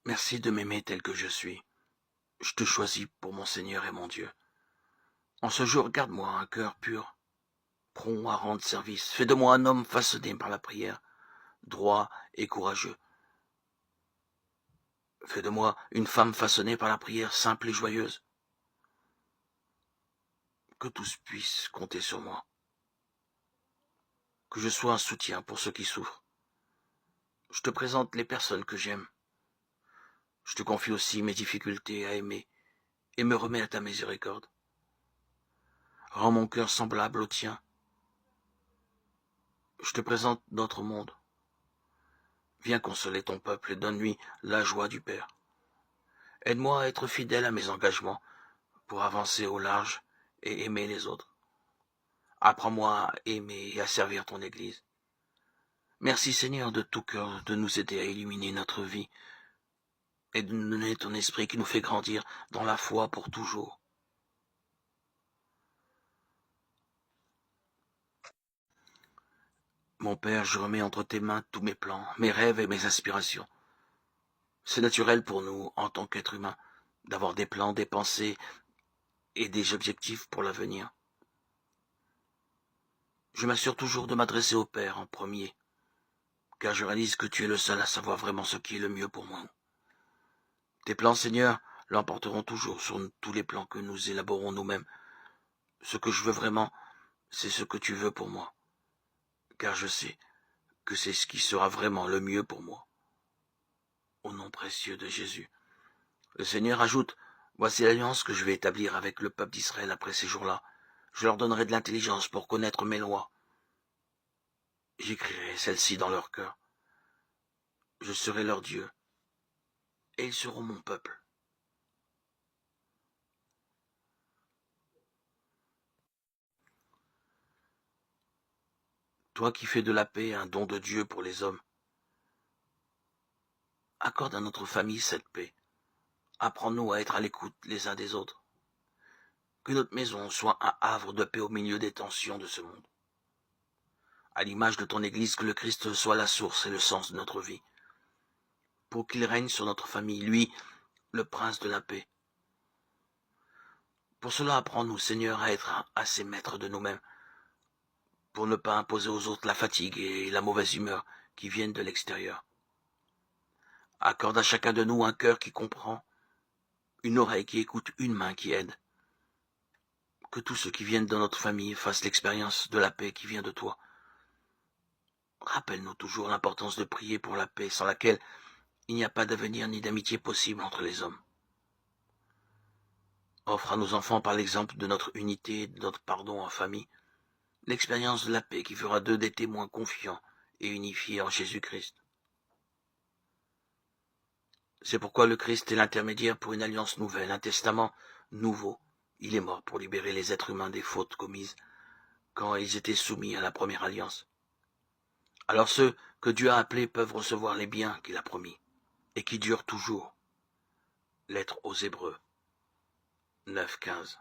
Merci de m'aimer tel que je suis. Je te choisis pour mon Seigneur et mon Dieu. En ce jour, garde-moi un cœur pur, prompt à rendre service. Fais de moi un homme façonné par la prière, droit et courageux. Fais de moi une femme façonnée par la prière, simple et joyeuse. Que tous puissent compter sur moi. Que je sois un soutien pour ceux qui souffrent. Je te présente les personnes que j'aime. Je te confie aussi mes difficultés à aimer et me remets à ta miséricorde. Rends mon cœur semblable au tien. Je te présente notre monde. Viens consoler ton peuple et donne-lui la joie du Père. Aide-moi à être fidèle à mes engagements pour avancer au large et aimer les autres. Apprends-moi à aimer et à servir ton Église. Merci Seigneur de tout cœur de nous aider à illuminer notre vie et de nous donner ton esprit qui nous fait grandir dans la foi pour toujours. Mon Père, je remets entre tes mains tous mes plans, mes rêves et mes aspirations. C'est naturel pour nous, en tant qu'êtres humains, d'avoir des plans, des pensées et des objectifs pour l'avenir. Je m'assure toujours de m'adresser au Père en premier, car je réalise que tu es le seul à savoir vraiment ce qui est le mieux pour moi. Tes plans, Seigneur, l'emporteront toujours sur tous les plans que nous élaborons nous-mêmes. Ce que je veux vraiment, c'est ce que tu veux pour moi, car je sais que c'est ce qui sera vraiment le mieux pour moi. Au nom précieux de Jésus. Le Seigneur ajoute, voici l'alliance que je vais établir avec le peuple d'Israël après ces jours-là. Je leur donnerai de l'intelligence pour connaître mes lois. J'écrirai celles-ci dans leur cœur. Je serai leur Dieu, et ils seront mon peuple. Toi qui fais de la paix un don de Dieu pour les hommes, accorde à notre famille cette paix. Apprends-nous à être à l'écoute les uns des autres. Que notre maison soit un havre de paix au milieu des tensions de ce monde. À l'image de ton Église, que le Christ soit la source et le sens de notre vie. Pour qu'il règne sur notre famille, lui, le prince de la paix. Pour cela, apprends-nous, Seigneur, à être assez maîtres de nous-mêmes, pour ne pas imposer aux autres la fatigue et la mauvaise humeur qui viennent de l'extérieur. Accorde à chacun de nous un cœur qui comprend, une oreille qui écoute, une main qui aide. Que tous ceux qui viennent dans notre famille fassent l'expérience de la paix qui vient de toi. Rappelle-nous toujours l'importance de prier pour la paix, sans laquelle il n'y a pas d'avenir ni d'amitié possible entre les hommes. Offre à nos enfants, par l'exemple de notre unité et de notre pardon en famille, l'expérience de la paix qui fera d'eux des témoins confiants et unifiés en Jésus-Christ. C'est pourquoi le Christ est l'intermédiaire pour une alliance nouvelle, un testament nouveau. Il est mort pour libérer les êtres humains des fautes commises quand ils étaient soumis à la première alliance. Alors ceux que Dieu a appelés peuvent recevoir les biens qu'il a promis et qui durent toujours. Lettre aux Hébreux 9, 15.